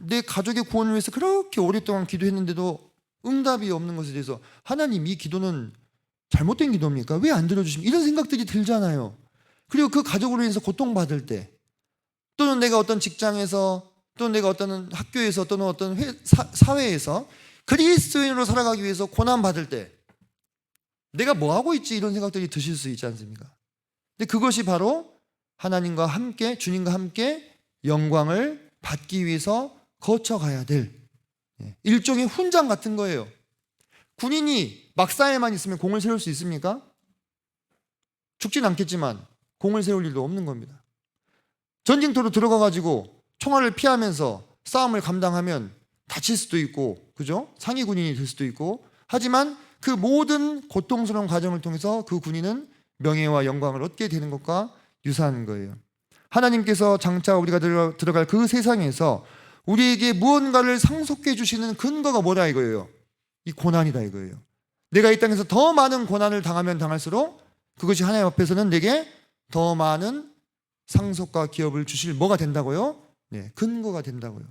내 가족의 구원을 위해서 그렇게 오랫동안 기도했는데도 응답이 없는 것에 대해서 하나님, 이 기도는 잘못된 기도입니까? 왜 안 들어주십니까? 이런 생각들이 들잖아요. 그리고 그 가족으로 인해서 고통받을 때, 또는 내가 어떤 직장에서, 또는 내가 어떤 학교에서, 또는 어떤 사회에서 그리스도인으로 살아가기 위해서 고난받을 때 내가 뭐 하고 있지? 이런 생각들이 드실 수 있지 않습니까? 근데 그것이 바로 하나님과 함께, 주님과 함께 영광을 받기 위해서 거쳐가야 될 일종의 훈장 같은 거예요. 군인이 막사에만 있으면 공을 세울 수 있습니까? 죽진 않겠지만 공을 세울 일도 없는 겁니다. 전쟁터로 들어가가지고 총알을 피하면서 싸움을 감당하면 다칠 수도 있고, 그죠? 상위 군인이 될 수도 있고, 하지만 그 모든 고통스러운 과정을 통해서 그 군인은 명예와 영광을 얻게 되는 것과 유사한 거예요. 하나님께서 장차 우리가 들어갈 그 세상에서 우리에게 무언가를 상속해 주시는 근거가 뭐라 이거예요? 이 고난이다 이거예요. 내가 이 땅에서 더 많은 고난을 당하면 당할수록 그것이 하나님 앞에서는 내게 더 많은 상속과 기업을 주실 뭐가 된다고요? 근거가 된다고요.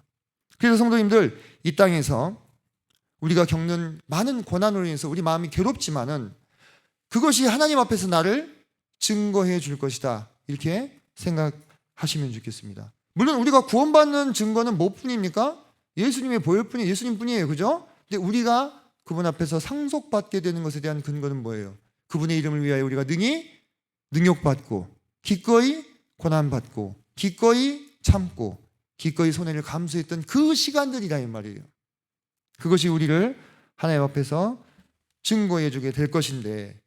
그래서 성도님들, 이 땅에서 우리가 겪는 많은 고난으로 인해서 우리 마음이 괴롭지만은 그것이 하나님 앞에서 나를 증거해 줄 것이다, 이렇게 생각하시면 좋겠습니다. 물론 우리가 구원받는 증거는 뭐뿐입니까? 예수님의 보혈뿐이에요. 예수님뿐이에요. 그죠? 근데 우리가 그분 앞에서 상속받게 되는 것에 대한 근거는 뭐예요? 그분의 이름을 위하여 우리가 능히 능욕받고, 기꺼이 고난받고, 기꺼이 참고, 기꺼이 손해를 감수했던 그 시간들이라 이 말이에요. 그것이 우리를 하나님 앞에서 증거해 주게 될 것인데,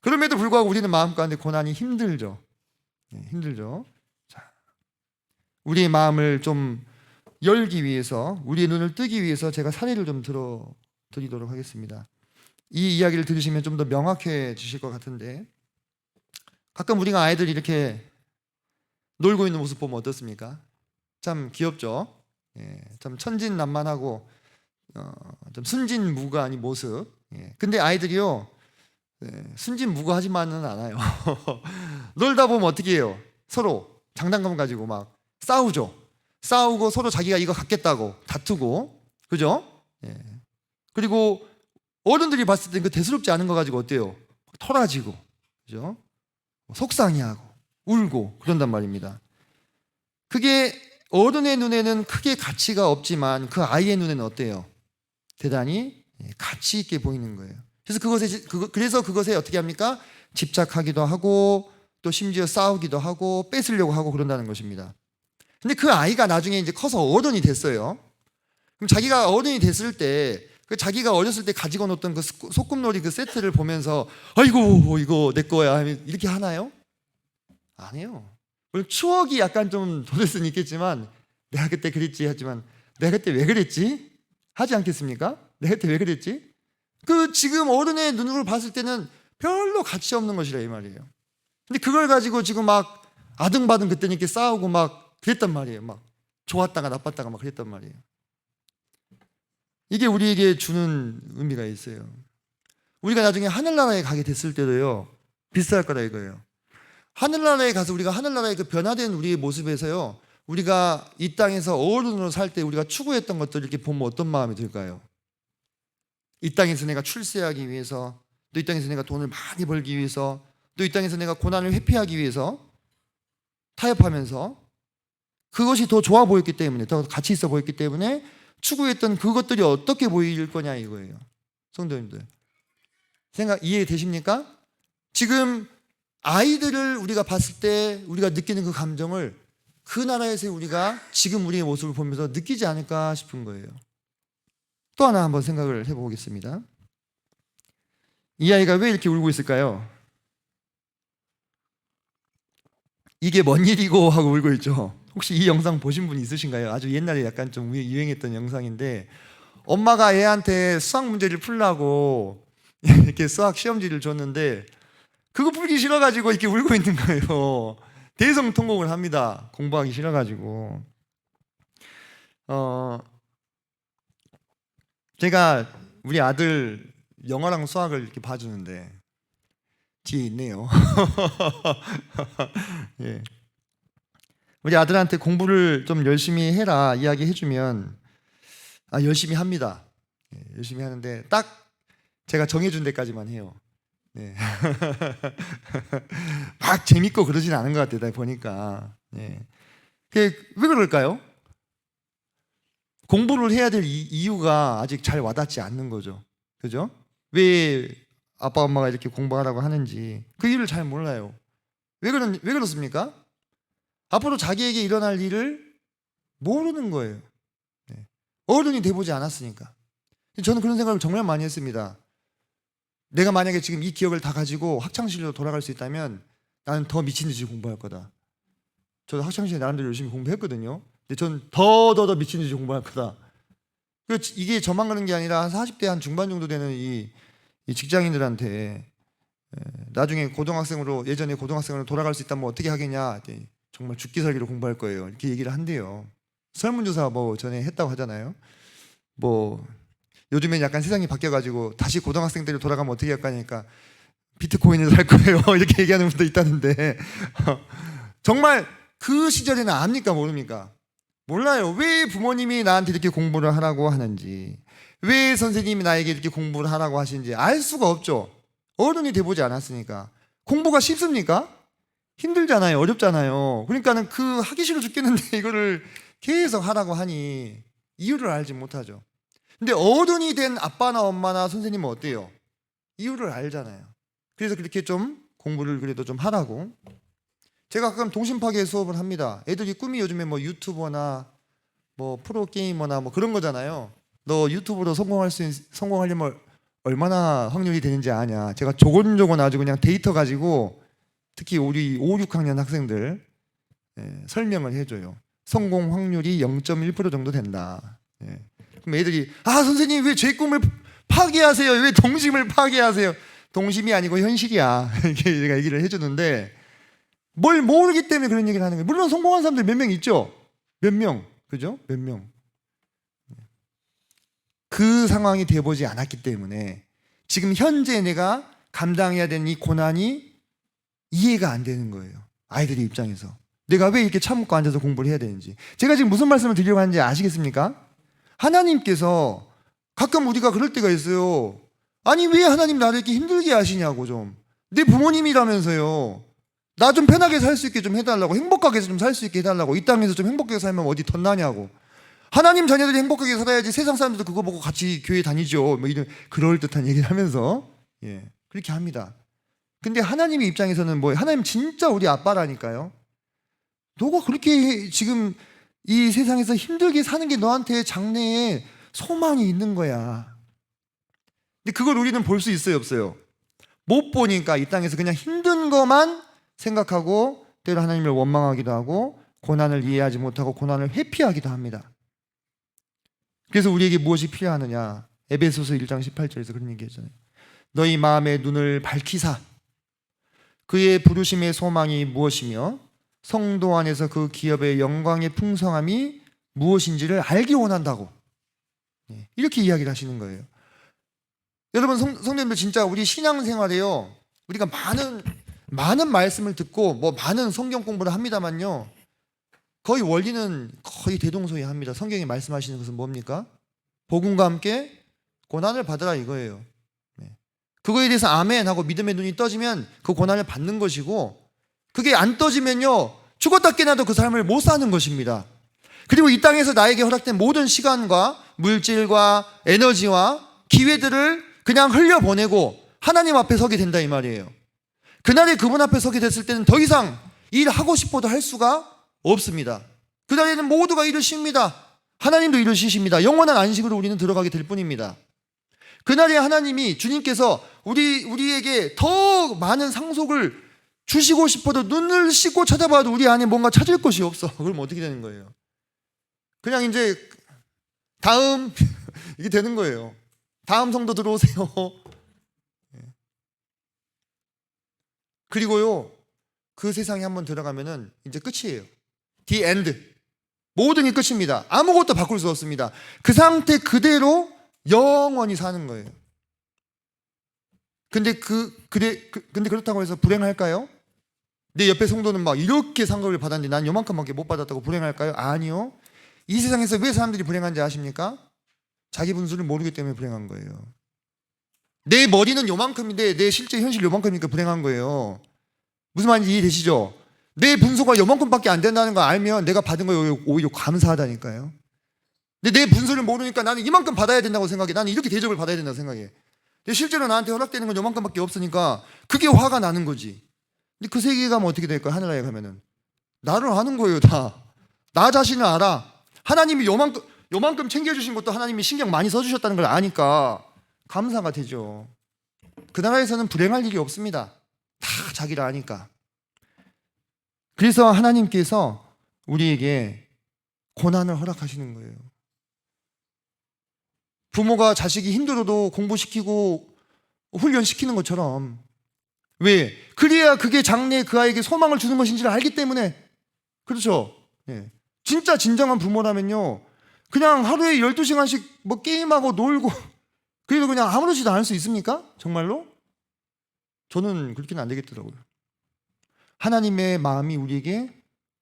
그럼에도 불구하고 우리는 마음 가운데 고난이 힘들죠. 힘들죠. 자, 우리의 마음을 좀 열기 위해서, 우리의 눈을 뜨기 위해서 제가 사례를 좀 들어드리도록 하겠습니다. 이 이야기를 들으시면 좀 더 명확해지실 것 같은데, 가끔 우리가 아이들이 이렇게 놀고 있는 모습 보면 어떻습니까? 참 귀엽죠? 예, 참 천진난만하고 좀 순진무구한 이 모습. 예, 근데 아이들이요, 순진무구하지만은 않아요. 놀다 보면 어떻게 해요? 서로 장난감 가지고 막 싸우죠. 싸우고 서로 자기가 이거 갖겠다고 다투고, 그죠? 예. 그리고 어른들이 봤을 때 그 대수롭지 않은 거 가지고 어때요? 털어지고, 그죠? 속상해하고 울고 그런단 말입니다. 그게 어른의 눈에는 크게 가치가 없지만 그 아이의 눈에는 어때요? 대단히 가치 있게 보이는 거예요. 그래서 그것에 어떻게 합니까? 집착하기도 하고 또 심지어 싸우기도 하고 뺏으려고 하고 그런다는 것입니다. 근데 그 아이가 나중에 이제 커서 어른이 됐어요. 그럼 자기가 어른이 됐을 때 자기가 어렸을 때 가지고 놀던 그 소꿉놀이 그 세트를 보면서 아이고 이거 내 거야 이렇게 하나요? 안 해요. 물론 추억이 약간 좀 돋을 수는 있겠지만 내가 그때 그랬지 하지만 내가 그때 왜 그랬지? 하지 않겠습니까? 내가 그때 왜 그랬지? 그 지금 어른의 눈으로 봤을 때는 별로 가치 없는 것이라 이 말이에요. 근데 그걸 가지고 지금 막 아등바등 그때 이렇게 싸우고 막 그랬단 말이에요. 막 좋았다가 나빴다가 막 그랬단 말이에요. 이게 우리에게 주는 의미가 있어요. 우리가 나중에 하늘나라에 가게 됐을 때도요, 비슷할 거다 이거예요. 하늘나라에 가서 우리가 하늘나라의 그 변화된 우리의 모습에서요, 우리가 이 땅에서 어른으로 살 때 우리가 추구했던 것들을 이렇게 보면 어떤 마음이 들까요? 이 땅에서 내가 출세하기 위해서, 또 이 땅에서 내가 돈을 많이 벌기 위해서, 또 이 땅에서 내가 고난을 회피하기 위해서 타협하면서 그것이 더 좋아 보였기 때문에, 더 가치 있어 보였기 때문에 추구했던 그것들이 어떻게 보일 거냐 이거예요. 성도님들, 생각 이해되십니까? 지금 아이들을 우리가 봤을 때 우리가 느끼는 그 감정을 그 나라에서 우리가 지금 우리의 모습을 보면서 느끼지 않을까 싶은 거예요. 또 하나 한번 생각을 해보겠습니다. 이 아이가 왜 이렇게 울고 있을까요? 이게 뭔 일이고 하고 울고 있죠. 혹시 이 영상 보신 분 있으신가요? 아주 옛날에 약간 좀 유행했던 영상인데, 엄마가 애한테 수학 문제를 풀라고 이렇게 수학 시험지를 줬는데 그거 풀기 싫어가지고 이렇게 울고 있는 거예요. 대성통곡을 합니다. 공부하기 싫어가지고. 제가 우리 아들 영어랑 수학을 이렇게 봐주는데 뒤에 있네요. 예. 우리 아들한테 공부를 좀 열심히 해라 이야기해주면 열심히 합니다. 예, 열심히 하는데 딱 제가 정해준 데까지만 해요. 네. 막 재밌고 그러진 않은 것 같아요. 보니까. 네. 왜 그럴까요? 공부를 해야 될 이유가 아직 잘 와닿지 않는 거죠. 그죠? 왜 아빠 엄마가 이렇게 공부하라고 하는지 그 이유를 잘 몰라요. 왜 그렇습니까? 앞으로 자기에게 일어날 일을 모르는 거예요. 네. 어른이 돼보지 않았으니까. 저는 그런 생각을 정말 많이 했습니다. 내가 만약에 지금 이 기억을 다 가지고 학창시절로 돌아갈 수 있다면 나는 더 미친 듯이 공부할 거다. 저도 학창시절에 나름대로 열심히 공부했거든요. 근데 전 더 미친 듯이 공부할 거다. 이게 저만 그런 게 아니라 한 40대 한 중반 정도 되는 이 직장인들한테 나중에 예전에 고등학생으로 돌아갈 수 있다면 어떻게 하겠냐, 정말 죽기 살기로 공부할 거예요, 이렇게 얘기를 한대요. 설문조사 전에 했다고 하잖아요. 요즘엔 약간 세상이 바뀌어가지고 다시 고등학생 때로 돌아가면 어떻게 할 거니까 비트코인을 살 거예요 이렇게 얘기하는 분도 있다는데 정말 그 시절에는 압니까 모릅니까? 몰라요. 왜 부모님이 나한테 이렇게 공부를 하라고 하는지, 왜 선생님이 나에게 이렇게 공부를 하라고 하시는지 알 수가 없죠. 어른이 돼보지 않았으니까. 공부가 쉽습니까? 힘들잖아요. 어렵잖아요. 그러니까는 그 하기 싫어 죽겠는데 이거를 계속 하라고 하니 이유를 알지 못하죠. 근데 어른이 된 아빠나 엄마나 선생님은 어때요? 이유를 알잖아요. 그래서 그렇게 좀 공부를 그래도 좀 하라고. 제가 가끔 동심파괴 수업을 합니다. 애들이 꿈이 요즘에 유튜버나 프로게이머나 그런 거잖아요. 너 유튜브로 성공하려면 얼마나 확률이 되는지 아냐. 제가 조곤조곤 아주 그냥 데이터 가지고 특히 우리 5, 6학년 학생들 설명을 해줘요. 성공 확률이 0.1% 정도 된다. 예. 그럼 애들이 선생님 왜 제 꿈을 파괴하세요? 왜 동심을 파괴하세요? 동심이 아니고 현실이야. 이렇게 내가 얘기를 해주는데 뭘 모르기 때문에 그런 얘기를 하는 거예요. 물론 성공한 사람들 몇 명 있죠. 몇 명, 그죠? 몇 명. 그 상황이 돼보지 않았기 때문에 지금 현재 내가 감당해야 되는 이 고난이 이해가 안 되는 거예요. 아이들의 입장에서 내가 왜 이렇게 참고 앉아서 공부를 해야 되는지. 제가 지금 무슨 말씀을 드리려고 하는지 아시겠습니까? 하나님께서 가끔 우리가 그럴 때가 있어요. 아니 왜 하나님 나를 이렇게 힘들게 하시냐고. 좀 내 부모님이라면서요. 나 좀 편하게 살 수 있게 좀 해달라고, 행복하게 좀 살 수 있게 해달라고, 이 땅에서 좀 행복하게 살면 어디 덧나냐고. 하나님 자녀들이 행복하게 살아야지 세상 사람들도 그거 보고 같이 교회 다니죠. 뭐 이런 그럴듯한 얘기를 하면서 그렇게 합니다. 근데 하나님의 입장에서는 뭐예요? 하나님 진짜 우리 아빠라니까요. 너가 그렇게 지금 이 세상에서 힘들게 사는 게 너한테 장래에 소망이 있는 거야. 근데 그걸 우리는 볼 수 있어요, 없어요? 못 보니까 이 땅에서 그냥 힘든 것만 생각하고 때로 하나님을 원망하기도 하고 고난을 이해하지 못하고 고난을 회피하기도 합니다. 그래서 우리에게 무엇이 필요하느냐? 에베소서 1장 18절에서 그런 얘기했잖아요. 너희 마음의 눈을 밝히사 그의 부르심의 소망이 무엇이며 성도 안에서 그 기업의 영광의 풍성함이 무엇인지를 알기 원한다고 이렇게 이야기를 하시는 거예요. 여러분 성도님들 진짜 우리 신앙생활에요. 우리가 많은 말씀을 듣고 뭐 많은 성경 공부를 합니다만요. 거의 원리는 거의 대동소이합니다. 성경이 말씀하시는 것은 뭡니까? 복음과 함께 고난을 받으라 이거예요. 그거에 대해서 아멘 하고 믿음의 눈이 떠지면 그 고난을 받는 것이고 그게 안 떠지면요 죽었다 깨나도 그 삶을 못 사는 것입니다. 그리고 이 땅에서 나에게 허락된 모든 시간과 물질과 에너지와 기회들을 그냥 흘려보내고 하나님 앞에 서게 된다 이 말이에요. 그날에 그분 앞에 서게 됐을 때는 더 이상 일하고 싶어도 할 수가 없습니다. 그날에는 모두가 일을 쉽니다. 하나님도 일을 쉬십니다. 영원한 안식으로 우리는 들어가게 될 뿐입니다. 그날에 하나님이 주님께서 우리에게 더 많은 상속을 주시고 싶어도 눈을 씻고 찾아봐도 우리 안에 뭔가 찾을 것이 없어. 그럼 어떻게 되는 거예요? 그냥 이제 다음 이게 되는 거예요. 다음 성도 들어오세요. 그리고요 그 세상에 한번 들어가면은 이제 끝이에요. The end. 모든 게 끝입니다. 아무것도 바꿀 수 없습니다. 그 상태 그대로 영원히 사는 거예요. 근데 근데 그렇다고 해서 불행할까요? 내 옆에 성도는 막 이렇게 상급을 받았는데 난 요만큼밖에 못 받았다고 불행할까요? 아니요. 이 세상에서 왜 사람들이 불행한지 아십니까? 자기 분수를 모르기 때문에 불행한 거예요. 내 머리는 요만큼인데 내 실제 현실 요만큼이니까 불행한 거예요. 무슨 말인지 이해되시죠? 내 분수가 요만큼밖에 안 된다는 거 알면 내가 받은 거에 오히려 감사하다니까요. 근데 내 분수를 모르니까 나는 이만큼 받아야 된다고 생각해. 나는 이렇게 대접을 받아야 된다고 생각해. 근데 실제로 나한테 허락되는 건 요만큼밖에 없으니까 그게 화가 나는 거지. 근데 그 세계에 가면 어떻게 될까요? 하늘나라에 가면은 나를 아는 거예요. 다 나 자신을 알아. 하나님이 요만큼 챙겨주신 것도 하나님이 신경 많이 써주셨다는 걸 아니까 감사가 되죠. 그 나라에서는 불행할 일이 없습니다. 다 자기를 아니까. 그래서 하나님께서 우리에게 고난을 허락하시는 거예요. 부모가 자식이 힘들어도 공부시키고 훈련시키는 것처럼. 왜? 그래야 그게 장래에 그 아이에게 소망을 주는 것인지를 알기 때문에. 그렇죠? 네. 진짜 진정한 부모라면요 그냥 하루에 12시간씩 뭐 게임하고 놀고 그래도 그냥 아무렇지도 않을 수 있습니까? 정말로? 저는 그렇게는 안 되겠더라고요. 하나님의 마음이 우리에게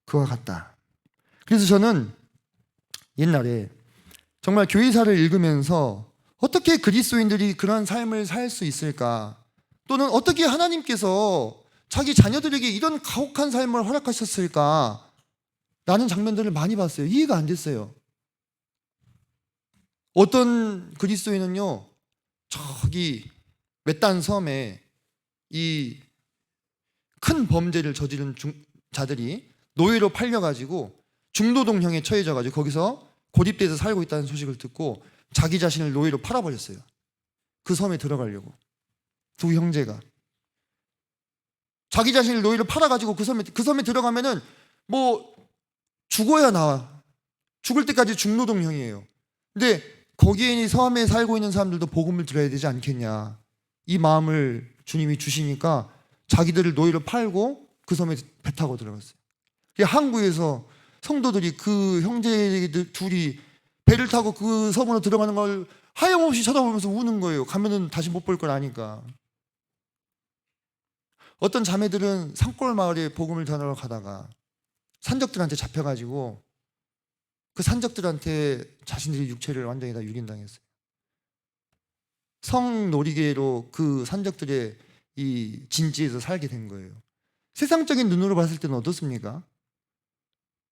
그와 같다. 그래서 저는 옛날에 정말 교회사를 읽으면서 어떻게 그리스도인들이 그런 삶을 살 수 있을까? 또는 어떻게 하나님께서 자기 자녀들에게 이런 가혹한 삶을 허락하셨을까? 라는 장면들을 많이 봤어요. 이해가 안 됐어요. 어떤 그리스도인은요 저기 외딴 섬에 이 큰 범죄를 저지른 자들이 노예로 팔려가지고 중노동형에 처해져가지고 거기서 고립돼서 살고 있다는 소식을 듣고 자기 자신을 노예로 팔아버렸어요. 그 섬에 들어가려고. 두 형제가 자기 자신을 노예로 팔아가지고 그 섬에 들어가면은 뭐 죽어야 나와. 죽을 때까지 중노동형이에요. 근데 거기에 섬에 살고 있는 사람들도 복음을 들어야 되지 않겠냐. 이 마음을 주님이 주시니까 자기들을 노예로 팔고 그 섬에 배 타고 들어갔어요. 항구에서 성도들이 그 형제들 둘이 배를 타고 그 섬으로 들어가는 걸 하염없이 쳐다보면서 우는 거예요. 가면은 다시 못 볼 걸 아니까. 어떤 자매들은 산골 마을에 복음을 전하러 가다가 산적들한테 잡혀가지고 그 산적들한테 자신들의 육체를 완전히 다 유린당했어요. 성놀이개로 그 산적들의 이 진지에서 살게 된 거예요. 세상적인 눈으로 봤을 때는 어떻습니까?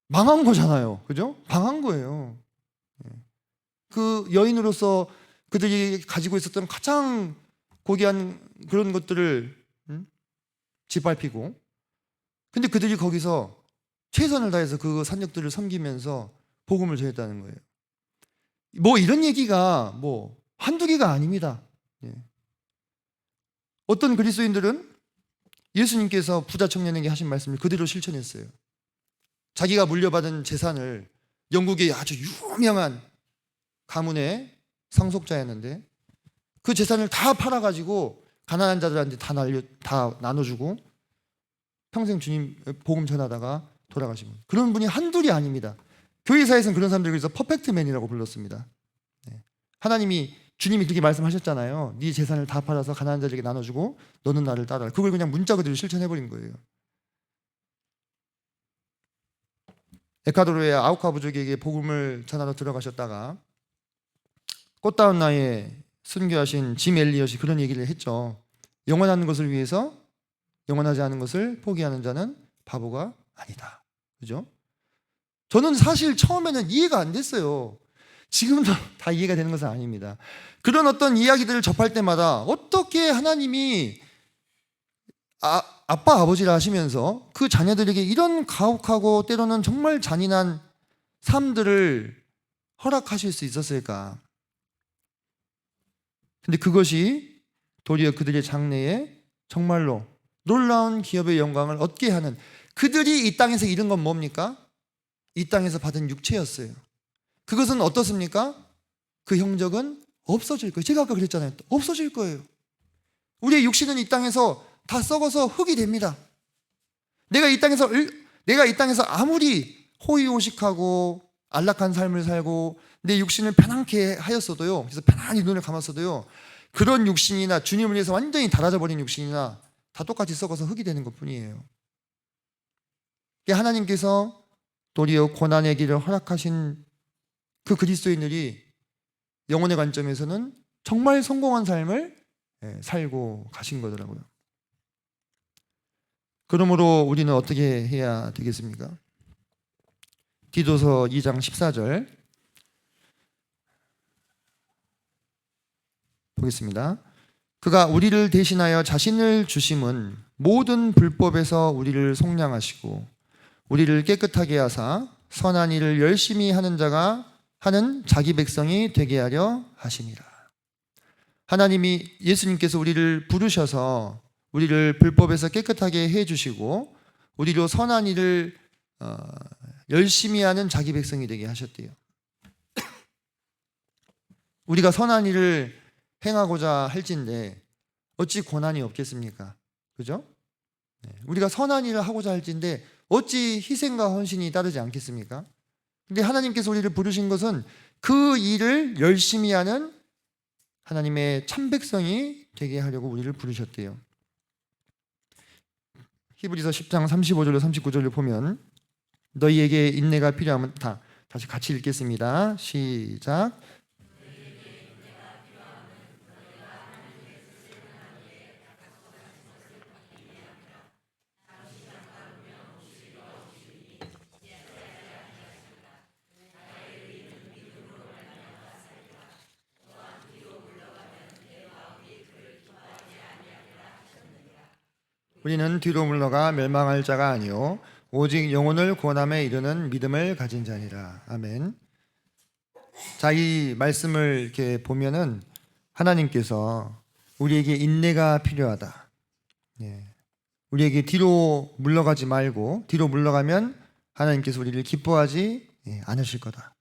망한 거잖아요. 그죠? 망한 거예요. 그 여인으로서 그들이 가지고 있었던 가장 고귀한 그런 것들을 짓밟히고, 근데 그들이 거기서 최선을 다해서 그 산적들을 섬기면서 복음을 전했다는 거예요. 뭐 이런 얘기가 뭐 한두 개가 아닙니다. 어떤 그리스도인들은 예수님께서 부자 청년에게 하신 말씀을 그대로 실천했어요. 자기가 물려받은 재산을 영국의 아주 유명한 가문의 상속자였는데 그 재산을 다 팔아가지고 가난한 자들한테 다 나눠주고 평생 주님 복음 전하다가 돌아가신 분. 그런 분이 한둘이 아닙니다. 교회사에서는 그런 사람들을 그래서 퍼펙트맨이라고 불렀습니다. 주님이 그렇게 말씀하셨잖아요. 네 재산을 다 팔아서 가난한 자들에게 나눠주고 너는 나를 따라. 그걸 그냥 문자 그대로 실천해버린 거예요. 에콰도르의 아우카 부족에게 복음을 전하러 들어가셨다가 꽃다운 나이에 순교하신 짐 엘리엇이 그런 얘기를 했죠. 영원한 것을 위해서 영원하지 않은 것을 포기하는 자는 바보가 아니다. 그죠? 저는 사실 처음에는 이해가 안 됐어요. 지금도 다 이해가 되는 것은 아닙니다. 그런 어떤 이야기들을 접할 때마다 어떻게 하나님이 아빠 아버지라 하시면서 그 자녀들에게 이런 가혹하고 때로는 정말 잔인한 삶들을 허락하실 수 있었을까? 근데 그것이 도리어 그들의 장래에 정말로 놀라운 기업의 영광을 얻게 하는, 그들이 이 땅에서 잃은 건 뭡니까? 이 땅에서 받은 육체였어요. 그것은 어떻습니까? 그 형적은 없어질 거예요. 제가 아까 그랬잖아요. 없어질 거예요. 우리의 육신은 이 땅에서 다 썩어서 흙이 됩니다. 내가 이 땅에서 아무리 호의호식하고 안락한 삶을 살고 내 육신을 편안케 하였어도요, 그래서 편안히 눈을 감았어도요, 그런 육신이나 주님을 위해서 완전히 닳아져버린 육신이나 다 똑같이 썩어서 흙이 되는 것뿐이에요. 하나님께서 도리어 고난의 길을 허락하신 그 그리스도인들이 영혼의 관점에서는 정말 성공한 삶을 살고 가신 거더라고요. 그러므로 우리는 어떻게 해야 되겠습니까? 디도서 2장 14절 보겠습니다. 그가 우리를 대신하여 자신을 주심은 모든 불법에서 우리를 속량하시고 우리를 깨끗하게 하사 선한 일을 열심히 하는 자가 하는 자기 백성이 되게 하려 하심이라. 하나님이, 예수님께서 우리를 부르셔서 우리를 불법에서 깨끗하게 해주시고 우리로 선한 일을 열심히 하는 자기 백성이 되게 하셨대요. 우리가 선한 일을 행하고자 할진데 어찌 고난이 없겠습니까? 그죠? 우리가 선한 일을 하고자 할진데 어찌 희생과 헌신이 따르지 않겠습니까? 근데 하나님께서 우리를 부르신 것은 그 일을 열심히 하는 하나님의 참 백성이 되게 하려고 우리를 부르셨대요. 히브리서 10장 35절로 39절을 보면 너희에게 인내가 필요하면 다시 같이 읽겠습니다. 시작. 우리는 뒤로 물러가 멸망할 자가 아니요 오직 영혼을 구원함에 이르는 믿음을 가진 자니라. 아멘. 자, 이 말씀을 이렇게 보면은 하나님께서 우리에게 인내가 필요하다. 우리에게 뒤로 물러가지 말고, 뒤로 물러가면 하나님께서 우리를 기뻐하지 않으실 거다.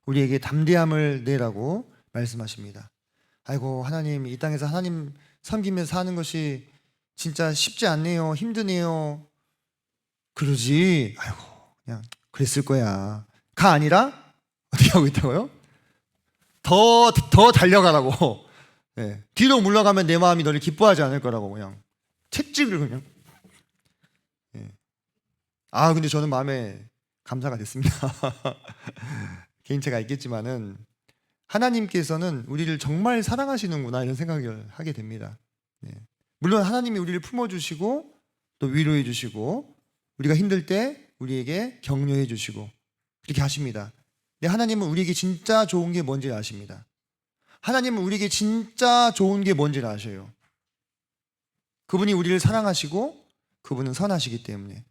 우리에게 담대함을 내라고 말씀하십니다. 아이고, 하나님, 이 땅에서 하나님 섬기면서 사는 것이 진짜 쉽지 않네요. 힘드네요. 그러지. 아이고, 그냥 그랬을 거야. 가 아니라 어떻게 하고 있다고요? 더 달려가라고. 네. 뒤로 물러가면 내 마음이 너를 기뻐하지 않을 거라고 그냥 채찍을 그냥. 네. 근데 저는 마음에 감사가 됐습니다. 개인차가 있겠지만은 하나님께서는 우리를 정말 사랑하시는구나 이런 생각을 하게 됩니다. 네. 물론 하나님이 우리를 품어주시고 또 위로해 주시고 우리가 힘들 때 우리에게 격려해 주시고 그렇게 하십니다. 근데 하나님은 우리에게 진짜 좋은 게 뭔지 아십니다. 하나님은 우리에게 진짜 좋은 게 뭔지를 아셔요. 그분이 우리를 사랑하시고 그분은 선하시기 때문에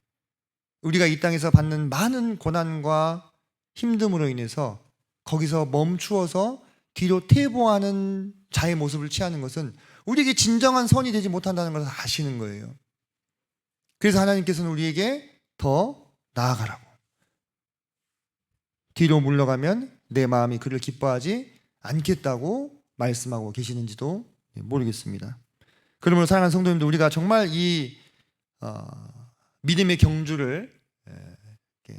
우리가 이 땅에서 받는 많은 고난과 힘듦으로 인해서 거기서 멈추어서 뒤로 퇴보하는 자의 모습을 취하는 것은 우리에게 진정한 선이 되지 못한다는 것을 아시는 거예요. 그래서 하나님께서는 우리에게 더 나아가라고, 뒤로 물러가면 내 마음이 그를 기뻐하지 않겠다고 말씀하고 계시는지도 모르겠습니다. 그러므로 사랑하는 성도님들, 우리가 정말 이 믿음의 경주를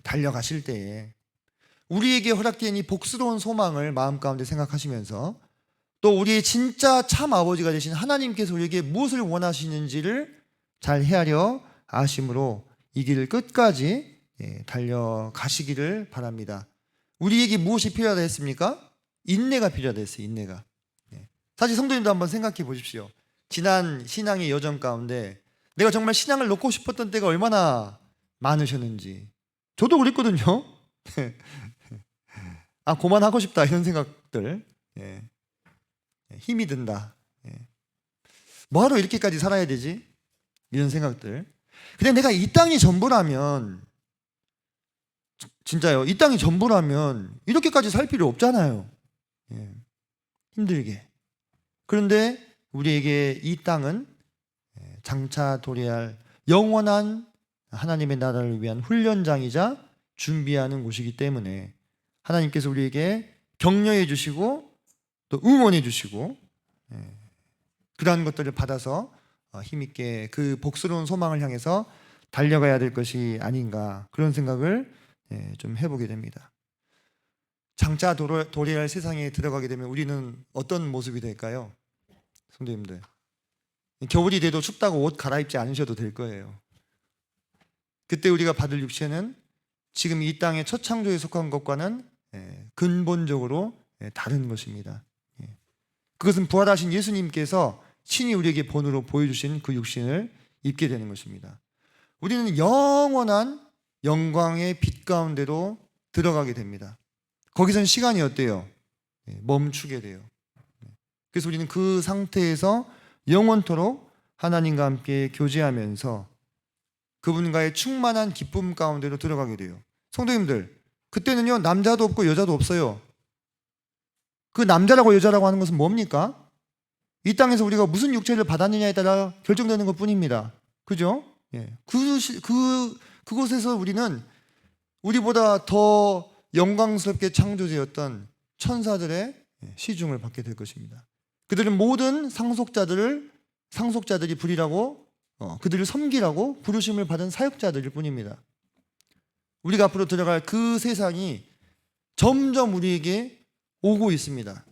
달려가실 때에 우리에게 허락된 이 복스러운 소망을 마음 가운데 생각하시면서 또 우리의 진짜 참 아버지가 되신 하나님께서 우리에게 무엇을 원하시는지를 잘 헤아려 아심으로 이 길을 끝까지 달려가시기를 바랍니다. 우리에게 무엇이 필요하다 했습니까? 인내가 필요하다 했어요. 인내가. 사실 성도님도 한번 생각해 보십시오. 지난 신앙의 여정 가운데 내가 정말 신앙을 놓고 싶었던 때가 얼마나 많으셨는지. 저도 그랬거든요. 그만하고 싶다 이런 생각들. 힘이 든다. 뭐하러 이렇게까지 살아야 되지? 이런 생각들. 근데 내가 이 땅이 전부라면, 진짜요, 이 땅이 전부라면 이렇게까지 살 필요 없잖아요. 힘들게. 그런데 우리에게 이 땅은 장차 도래할 영원한 하나님의 나라를 위한 훈련장이자 준비하는 곳이기 때문에 하나님께서 우리에게 격려해 주시고 또 응원해 주시고 그러한 것들을 받아서 힘있게 그 복스러운 소망을 향해서 달려가야 될 것이 아닌가, 그런 생각을 좀 해보게 됩니다. 장차 도래할 세상에 들어가게 되면 우리는 어떤 모습이 될까요? 성도님들, 겨울이 돼도 춥다고 옷 갈아입지 않으셔도 될 거예요. 그때 우리가 받을 육체는 지금 이 땅의 첫 창조에 속한 것과는 근본적으로 다른 것입니다. 그것은 부활하신 예수님께서 친히 우리에게 본으로 보여주신 그 육신을 입게 되는 것입니다. 우리는 영원한 영광의 빛 가운데로 들어가게 됩니다. 거기서는 시간이 어때요? 멈추게 돼요. 그래서 우리는 그 상태에서 영원토록 하나님과 함께 교제하면서 그분과의 충만한 기쁨 가운데로 들어가게 돼요. 성도님들, 그때는요, 남자도 없고 여자도 없어요. 그 남자라고 여자라고 하는 것은 뭡니까? 이 땅에서 우리가 무슨 육체를 받았느냐에 따라 결정되는 것 뿐입니다. 그죠? 그곳에서 우리는 우리보다 더 영광스럽게 창조되었던 천사들의 시중을 받게 될 것입니다. 그들은 모든 상속자들이 부리라고 그들을 섬기라고 부르심을 받은 사역자들일 뿐입니다. 우리가 앞으로 들어갈 그 세상이 점점 우리에게 오고 있습니다.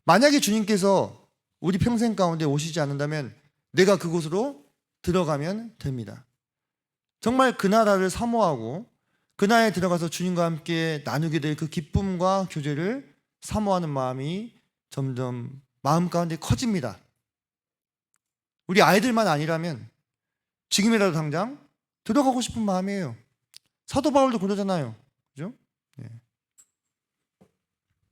만약에 주님께서 우리 평생 가운데 오시지 않는다면 내가 그곳으로 들어가면 됩니다. 정말 그 나라를 사모하고 그 나라에 들어가서 주님과 함께 나누게 될 그 기쁨과 교제를 사모하는 마음이 점점 마음 가운데 커집니다. 우리 아이들만 아니라면 지금이라도 당장 들어가고 싶은 마음이에요. 사도 바울도 그러잖아요. 그죠?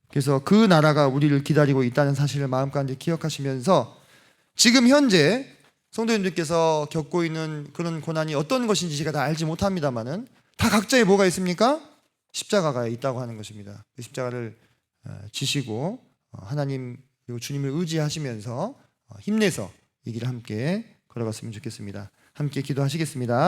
그래서 그 나라가 우리를 기다리고 있다는 사실을 마음 가운데 기억하시면서 지금 현재 성도님들께서 겪고 있는 그런 고난이 어떤 것인지 제가 다 알지 못합니다만은 다 각자의 뭐가 있습니까? 십자가가 있다고 하는 것입니다. 그 십자가를 지시고 하나님 그리고 주님을 의지하시면서 힘내서 이 길을 함께 걸어갔으면 좋겠습니다. 함께 기도하시겠습니다.